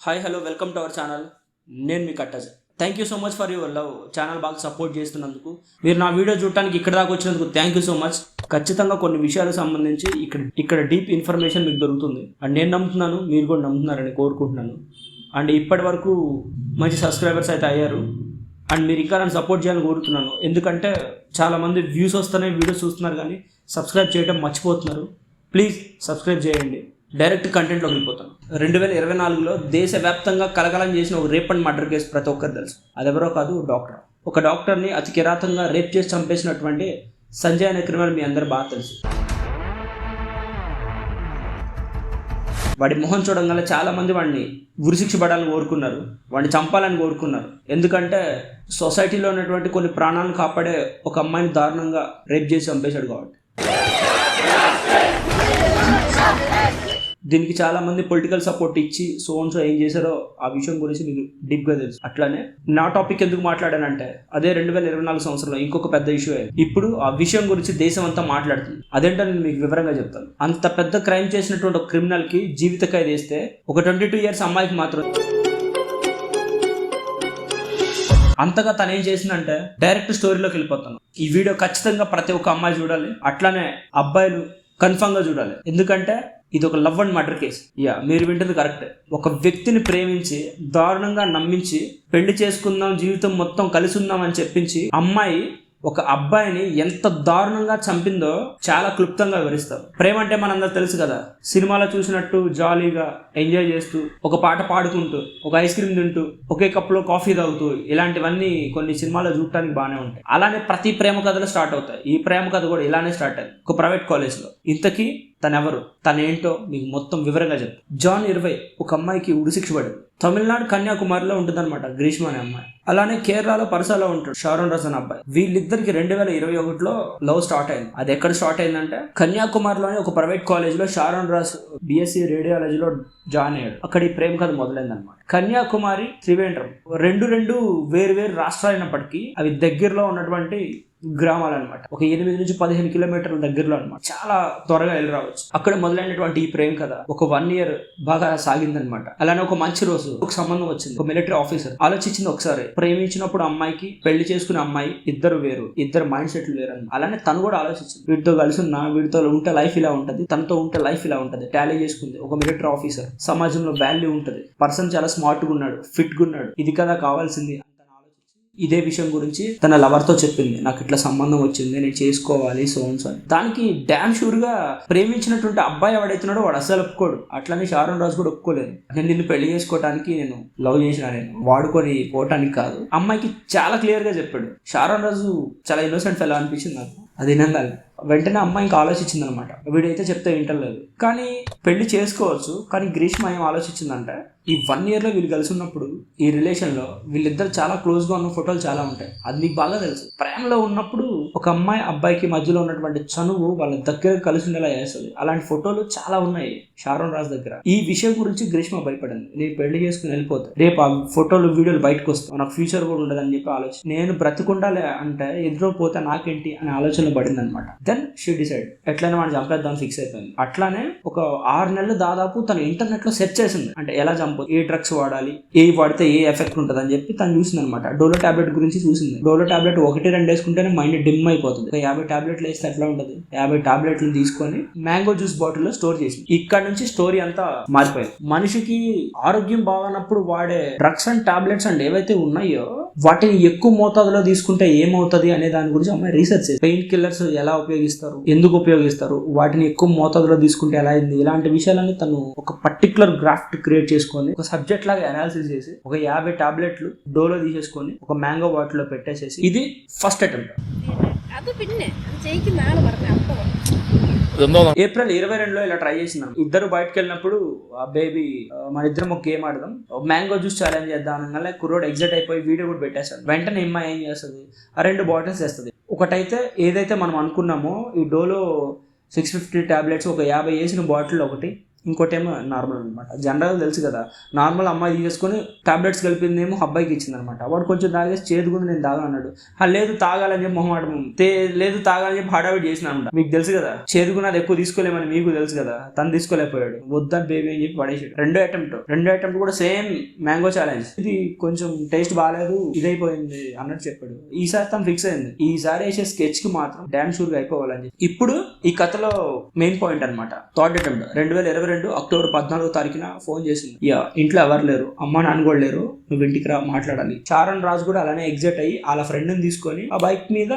Hi hello welcome to our channel. నేను మీ కట్టజ్. Thank you so much for your love. Channel బాగా support చేస్తున్నందుకు, మీరు నా వీడియో చూడటానికి ఇక్కడ దాకా వచ్చినందుకు థ్యాంక్ యూ సో మచ్. ఖచ్చితంగా కొన్ని విషయాలకు సంబంధించి ఇక్కడ డీప్ ఇన్ఫర్మేషన్ మీకు దొరుకుతుంది అండ్ నేను నమ్ముతున్నాను, మీరు కూడా నమ్ముతున్నారని కోరుకుంటున్నాను. అండ్ ఇప్పటి వరకు మంచి సబ్స్క్రైబర్స్ అయితే అయ్యారు అండ్ మీరు ఇంకా నన్ను సపోర్ట్ చేయాలని కోరుతున్నాను. ఎందుకంటే చాలామంది వ్యూస్ వస్తున్నాయి, వీడియోస్ చూస్తున్నారు కానీ సబ్స్క్రైబ్ చేయడం మర్చిపోతున్నారు. ప్లీజ్ సబ్స్క్రైబ్ చేయండి. డైరెక్ట్ కంటెంట్లోకి వెళ్ళిపోతాను. 2024లో దేశవ్యాప్తంగా కలకలం చేసిన ఒక రేప్ అండ్ మర్డర్ కేసు ప్రతి ఒక్కరు తెలుసు. అదెవరో కాదు, డాక్టర్. ఒక డాక్టర్ని అతి కిరాతంగా రేప్ చేసి చంపేసినటువంటి సంజయ్ అనే క్రిమినల్ మీ అందరూ బాగా తెలుసు. వాడి మొహం చూడంగానే చాలామంది వాడిని ఉరిశిక్ష పడాలని కోరుకున్నారు, వాడిని చంపాలని కోరుకున్నారు. ఎందుకంటే సొసైటీలో ఉన్నటువంటి కొన్ని ప్రాణాలను కాపాడే ఒక అమ్మాయిని దారుణంగా రేప్ చేసి చంపేశాడు కాబట్టి. దీనికి చాలా మంది పొలిటికల్ సపోర్ట్ ఇచ్చి సో ఏం చేశారో ఆ విషయం గురించి మీకు డీప్గా తెలుసు. అట్లానే నా టాపిక్ ఎందుకు మాట్లాడానంటే, అదే 2024 సంవత్సరంలో ఇంకొక పెద్ద ఇష్యూ అయింది. ఇప్పుడు ఆ విషయం గురించి దేశం అంతా మాట్లాడుతుంది. అదేంటో నేను మీకు వివరంగా చెప్తాను. అంత పెద్ద క్రైమ్ చేసినటువంటి ఒక క్రిమినల్ కి జీవిత ఖైదు వేస్తే ఒక 22 years అమ్మాయికి మాత్రం అంతగా తను ఏం చేసిందంటే డైరెక్ట్ స్టోరీలోకి వెళ్ళిపోతాను. ఈ వీడియో ఖచ్చితంగా ప్రతి ఒక్క అమ్మాయి చూడాలి, అట్లానే అబ్బాయిలు కన్ఫర్మ్ గా చూడాలి. ఎందుకంటే ఇది ఒక లవ్ అండ్ మర్డర్ కేసు. మీరు వింటుంది కరెక్ట్. ఒక వ్యక్తిని ప్రేమించి దారుణంగా నమ్మించి పెళ్లి చేసుకుందాం, జీవితం మొత్తం కలిసి ఉందాం అని చెప్పించి అమ్మాయి ఒక అబ్బాయిని ఎంత దారుణంగా చంపిందో చాలా క్లుప్తంగా వివరిస్తారు. ప్రేమ అంటే మనందరూ తెలుసు కదా, సినిమాలో చూసినట్టు జాలీగా ఎంజాయ్ చేస్తూ, ఒక పాట పాడుకుంటూ, ఒక ఐస్ క్రీమ్ తింటూ, ఒకే కప్లో కాఫీ తాగుతూ, ఇలాంటివన్నీ కొన్ని సినిమాలో చూడటానికి బాగానే ఉంటాయి. అలానే ప్రతి ప్రేమ కథలు స్టార్ట్ అవుతాయి. ఈ ప్రేమ కథ కూడా ఇలానే స్టార్ట్ అయింది ఒక ప్రైవేట్ కాలేజ్లో. ఇంతకీ తనెవరు, తనేంటో మీకు మొత్తం వివరంగా చెప్తాను. జాన్ 20 ఒక అమ్మాయికి ఉరిశిక్ష పడింది. తమిళనాడు కన్యాకుమారిలో ఉంటుందన్నమాట గ్రీష్మ అనే అమ్మాయి. అలానే కేరళలో పరసాలో ఉంటాడు షారోన్ రాజ్ అనే అబ్బాయి. వీళ్ళిద్దరికి 2021లో లవ్ స్టార్ట్ అయింది. అది ఎక్కడ స్టార్ట్ అయిందంటే కన్యాకుమారిలోని ఒక ప్రైవేట్ కాలేజ్ లో షారోన్ రాజ్ BSc రేడియాలజీలో జాయిన్ అయ్యాడు. అక్కడ ఈ ప్రేమ కథ మొదలైందనమాట. కన్యాకుమారి, త్రివేంద్రం రెండు వేరు రాష్ట్రాలు అయినప్పటికీ అవి దగ్గరలో ఉన్నటువంటి గ్రామాలు అనమాట. ఒక 8 నుంచి 15 కిలోమీటర్ల దగ్గరలో అనమాట. చాలా త్వరగా వెళ్ళి రావచ్చు. అక్కడ మొదలైనటువంటి ఈ ప్రేమ కథ ఒక 1 year బాగా సాగిందనమాట. అలానే ఒక మంచి రోజు ఒక సంబంధం వచ్చింది. ఒక మిలిటరీ ఆఫీసర్ ఆలోచించింది ఒకసారి, ప్రేమించినప్పుడు అమ్మాయికి, పెళ్లి చేసుకునే అమ్మాయి ఇద్దరు మైండ్ సెట్లు వేరు అని. అలానే తను కూడా ఆలోచించింది, వీటితో కలిసి ఉన్నా, వీటితో ఉంటే లైఫ్ ఇలా ఉంటది, తనతో ఉంటే లైఫ్ ఇలా ఉంటది. టాలీ చేసుకుంది. ఒక మిలిటరీ ఆఫీసర్, సమాజంలో వాల్యూ ఉంటది, పర్సన్ చాలా స్మార్ట్ గా ఉన్నాడు, ఫిట్ గా ఉన్నాడు, ఇది కదా కావాల్సింది. ఇదే విషయం గురించి తన లవర్ తో చెప్పింది, నాకు ఇట్లా సంబంధం వచ్చింది, నేను చేసుకోవాలి సోన్స్ అని. దానికి డామ్ షూర్ గా ప్రేమించినటువంటి అబ్బాయి ఎవడైతున్నాడో వాడు అస్సలు ఒప్పుకోడు. అట్లానే షారోన్ రాజు కూడా ఒప్పుకోలేదు. నేను నిన్ను పెళ్లి చేసుకోవడానికి నేను లవ్ చేసిన, నేను వాడుకొని పోవటానికి కాదు. అమ్మాయికి చాలా క్లియర్ గా చెప్పాడు. షారోన్ రాజు చాలా ఇన్నోసెంట్ ఫెలో అనిపించింది నాకు. అది వినంగానే వెంటనే అమ్మాయి ఇంకా ఆలోచించింది అనమాట, వీడైతే చెప్తే వింటలేదు, కానీ పెళ్లి చేసుకోవచ్చు. కానీ గ్రీష్మ ఏం ఆలోచించిందంటే, ఈ 1 yearలో వీళ్ళు కలిసి ఉన్నప్పుడు ఈ రిలేషన్లో వీళ్ళిద్దరు చాలా క్లోజ్గా ఉన్న ఫోటోలు చాలా ఉంటాయి. అది మీకు బాగా తెలుసు. ప్రేమలో ఉన్నప్పుడు ఒక అమ్మాయి అబ్బాయికి మధ్యలో ఉన్నటువంటి చనువు వాళ్ళ దగ్గర కలిసి ఉండేలా చేస్తుంది. అలాంటి ఫోటోలు చాలా ఉన్నాయి షారోన్ రాజ్ దగ్గర. ఈ విషయం గురించి గ్రీష్మ భయపడింది. నేను పెళ్లి చేసుకుని వెళ్ళిపోతా, రేపు ఆ ఫోటోలు వీడియోలు బయటకు వస్తాయి, నాకు ఫ్యూచర్ కూడా ఉండదని చెప్పి ఆలోచన. నేను బ్రతికుండాలి అంటే ఎదురు పోతే నాకేంటి అనే ఆలోచన పడింది అనమాట. దెన్ షీ డిసైడ్ ఎట్లయినా వాడిని చంపేద్దాం ఫిక్స్ అయిపోయింది. అట్లానే ఒక 6 నెలలు దాదాపు తను ఇంటర్నెట్ లో సెర్చ్ చేసింది. అంటే ఎలా చంప, ఏ డ్రగ్స్ వాడాలి, ఏ వాడితే ఏ ఎఫెక్ట్ ఉంటుంది అని చెప్పి తను చూసింది అనమాట. డోలో టాబ్లెట్ గురించి చూసింది. డోలో టాబ్లెట్ 1-2 వేసుకుంటేనే మైండ్ డిమ్ అయిపోతుంది. 50 టాబ్లెట్లు వేస్తే ఎట్లా ఉంటుంది. 50 టాబ్లెట్లు తీసుకొని మ్యాంగో జ్యూస్ బాటిల్లో స్టోర్ చేసింది. ఇక్కడ నుంచి స్టోరీ అంతా మారిపోయింది. మనిషికి ఆరోగ్యం బాగానప్పుడు వాడే డ్రగ్స్ అండ్ టాబ్లెట్స్ అండ్ ఏవైతే ఉన్నాయో వాటిని ఎక్కువ మోతాదులో తీసుకుంటే ఏమవుతుంది అనే దాని గురించి అమ్మాయి రీసెర్చ్ చేసి, పెయిన్ కిల్లర్స్ ఎలా ఉపయోగిస్తారు, ఎందుకు ఉపయోగిస్తారు, వాటిని ఎక్కువ మోతాదులో తీసుకుంటే ఎలా అయింది, ఇలాంటి విషయాలన్నీ తను ఒక పర్టికులర్ గ్రాఫ్ట్ క్రియేట్ చేసుకొని ఒక సబ్జెక్ట్ లాగా అనాలిసిస్ చేసి ఒక 50 టాబ్లెట్లు డోలో తీసేసుకొని ఒక మ్యాంగో బాటిల్లో పెట్టేసేసి, ఇది ఫస్ట్ అటెంప్ట్. ఏప్రిల్ 22లో ఇలా ట్రై చేసినాం. ఇద్దరు బయటకు వెళ్ళినప్పుడు ఆ బేబీ మన ఇద్దరం ఒక గేమ్ ఆడదాం, మ్యాంగో జ్యూస్ ఛాలెంజ్ చేద్దాం అనగానే కుర్రోడు ఎగ్జైట్ అయిపోయి వీడియో కూడా పెట్టేస్తాడు. వెంటనే అమ్మాయి ఏం చేస్తుంది, ఆ 2 బాటిల్స్ వేస్తుంది. ఒకటైతే ఏదైతే మనం అనుకున్నామో ఈ డోలో 650 టాబ్లెట్స్ ఒక 50 వేసిన బాటిల్ ఒకటి, ఇంకోటేమో నార్మల్ అనమాట. జనరల్ తెలుసు కదా, నార్మల్ అమ్మాయి తీసుకొని టాబ్లెట్స్ కలిపిందేమో అబ్బాయికి ఇచ్చిందనమాట. వాడు కొంచెం తాగేసి చేదుకుంది నేను తాగన్నాడు. లేదు తాగాలని చెప్పి మొహమాటం, లేదు తాగాలని చెప్పి హడావిడి చేసిన అనమాట. మీకు తెలుసు కదా, చేదుకున్నది ఎక్కువ తీసుకోలేమని మీకు తెలుసు కదా, తను తీసుకోలేకపోయాడు. వద్దా బేబీ అని చెప్పి పడేసాడు. రెండో అటెంప్ట్ కూడా సేమ్ మ్యాంగో ఛాలెంజ్. ఇది కొంచెం టేస్ట్ బాగాలేదు, ఇదైపోయింది అన్నట్టు చెప్పాడు. ఈసారి తను ఫిక్స్ అయింది, ఈసారి వేసే స్కెచ్ కి మాత్రం డామ్ షూర్ గా అయిపోవాలని చెప్పి. ఇప్పుడు ఈ కథలో మెయిన్ పాయింట్ అనమాట, థర్డ్ అటెంప్ట్. 2022 అక్టోబర్ 14వ తారీఖున ఫోన్ చేసింది. ఇంట్లో ఎవరు లేరు, అమ్మ నాన్న కూడా లేరు, నువ్వు ఇంటికి రా మాట్లాడాలి. చారణ్ రాజు కూడా అలానే ఎగ్జైట్ అయ్యి వాళ్ళ ఫ్రెండ్ ని తీసుకొని ఆ బైక్ మీద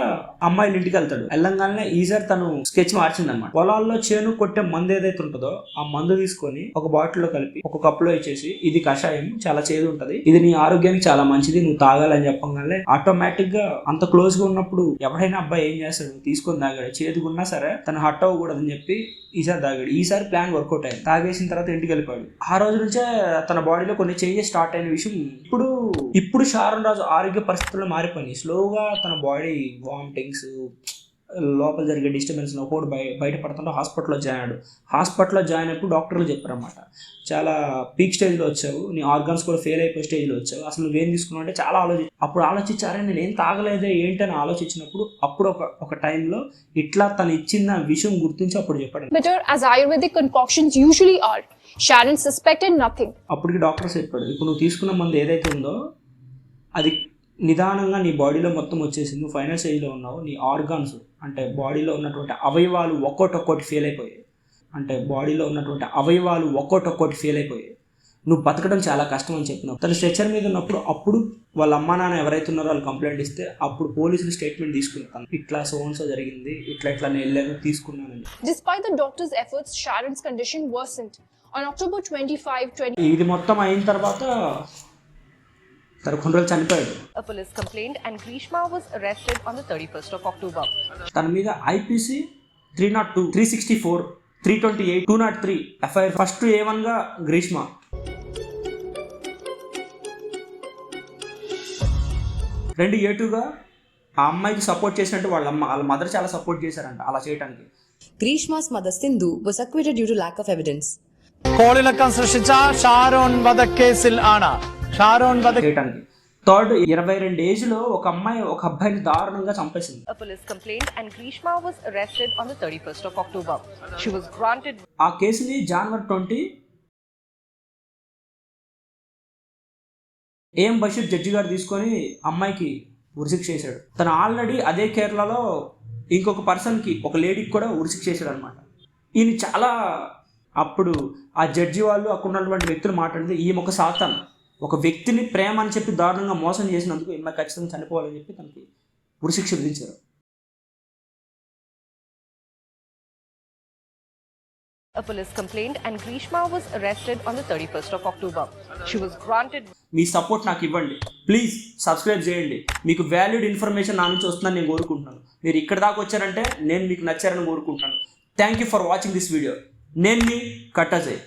అమ్మాయిల ఇంటికి వెళ్తాడు. వెళ్ళంగానే ఈసారి తను స్కెచ్ మార్చింది అనమాట. పొలాల్లో చేను కొట్టే మందు ఏదైతే ఉంటుందో ఆ మందు తీసుకొని ఒక బాటిల్ లో కలిపి ఒక కప్ లో ఇచ్చేసి, ఇది కషాయం, చాలా చేదు ఉంటది, ఇది నీ ఆరోగ్యానికి చాలా మంచిది, నువ్వు తాగాలని చెప్పగానే ఆటోమేటిక్ గా అంత క్లోజ్ గా ఉన్నప్పుడు ఎవరైనా అబ్బాయి ఏం చేస్తాడు, తీసుకొని తాగాడు. చేదుకున్నా సరే తను హట్ అవ్వకూడదని చెప్పి ఈసారి తాగాడు. ఈసారి ప్లాన్ వర్కౌట్ అయింది. తాగేసిన తర్వాత ఇంటికి వెళ్ళిపోయాడు. ఆ రోజు నుంచే తన బాడీలో కొన్ని చేంజెస్ స్టార్ట్ అయిన విషయం ఇప్పుడు చారణ్ రాజు ఆరోగ్య పరిస్థితుల్లో మారిపోయినాయి. స్లోగా తన బాడీ వామిటింగ్స్, లోపల జరిగే డిస్టర్బెన్స్ ఒకటి బయటపడుతుంటే హాస్పిటల్లో జాయిన్ అయినప్పుడు డాక్టర్లు చెప్పారన్నమాట, చాలా పీక్ స్టేజ్లో వచ్చావు, నీ ఆర్గాన్స్ కూడా ఫెయిల్ అయిపోయే స్టేజ్లో వచ్చావు, అసలు నువ్వేం తీసుకున్నావు అంటే చాలా ఆలోచించారే, నేను ఏం తాగలేదే ఏంటని ఆలోచించినప్పుడు అప్పుడు ఒక టైంలో ఇట్లా తను ఇచ్చిన విషయం గుర్తించి అప్పుడు చెప్పాడు. Bitter as Ayurvedic concoctions usually are, Sharon suspected nothing. అప్పటికి డాక్టర్ చెప్పాడు, ఇప్పుడు నువ్వు తీసుకున్న మందు ఏదైతే ఉందో అది నిదానంగా నీ బాడీలో మొత్తం వచ్చేసి నువ్వు ఫైనల్ స్టేజ్లో ఉన్నావు. నీ ఆర్గాన్స్ అంటే బాడీలో ఉన్నటువంటి అవయవాలు ఒక్కొక్కటి ఫెయిల్ అయిపోయాయి. నువ్వు బతకడం చాలా కష్టం అని చెప్పినావు. తను స్ట్రెచర్ మీద ఉన్నప్పుడు అప్పుడు వాళ్ళ అమ్మా నాన్న ఎవరైతే ఉన్నారో వాళ్ళు కంప్లైంట్ ఇస్తే అప్పుడు పోలీసులు స్టేట్మెంట్ తీసుకున్నాను, ఇట్లా సో జరిగింది, ఇట్లా నేను వెళ్ళాను తీసుకున్నానని. Despite the doctor's efforts, Sharon's condition worsened. On October 25, ఇది మొత్తం అయిన తర్వాత తన కొన్ని రోజులు చనిపోయాడు. A police complained and Grishma was arrested on the 31st of October. తన మీద IPC 302, 364, 328, 203 ఎఫ్ఐఆర్. ఫస్ట్ A1 గా గ్రీష్మ, రెండు A2గా ఆ అమ్మాయికి సపోర్ట్ చేసినట్టు వాళ్ళ మదర్ చాలా సపోర్ట్ చేశారంట అలా చేయడానికి. Grishma's mother Sindhu was acquitted due to lack of evidence. കോളിളക്കം സൃഷ്ടിച്ച ഷാരോൺ വധക്കേസിൽ ആണ് చేయడానికి. థర్డ్ 22 ఏజ్లో ఒక అబ్బాయిని దారుణంగా చంపేసింది. A police complained and Grishma was arrested on the 31st of October. She was granted. ఆ కేసుని January 20 AM బషీర్ జడ్జి గారు తీసుకొని అమ్మాయికి ఉరిశిక్ష చేశాడు. తను ఆల్రెడీ అదే కేరళలో ఇంకొక పర్సన్కి, ఒక లేడీకి కూడా ఉరిశిక్ష చేశాడు అనమాట. ఈయన చాలా, అప్పుడు ఆ జడ్జి వాళ్ళు అక్కడ ఉన్నటువంటి వ్యక్తులు మాట్లాడితే ఈమె ఒక సాతాన్, ఒక వ్యక్తిని ప్రేమ అని చెప్పి దారుణంగా మోసం చేసినందుకు ఈమె ఖచ్చితంగా చనిపోవాలని చెప్పి తనకి ఉరిశిక్ష విధించారు. A police complained and Grishma was arrested on the 31st of October. She was granted. Me support నాకు ఇవ్వండి ప్లీజ్, సబ్స్క్రైబ్ చేయండి. మీకు వాల్యూడ్ ఇన్ఫర్మేషన్ నా నుంచి వస్తుందని నేను కోరుకుంటున్నాను. మీరు ఇక్కడ దాకా వచ్చారంటే నేను మీకు నచ్చారని కోరుకుంటున్నాను. Thank you for watching this video. నేను మీ కట్టజయ్.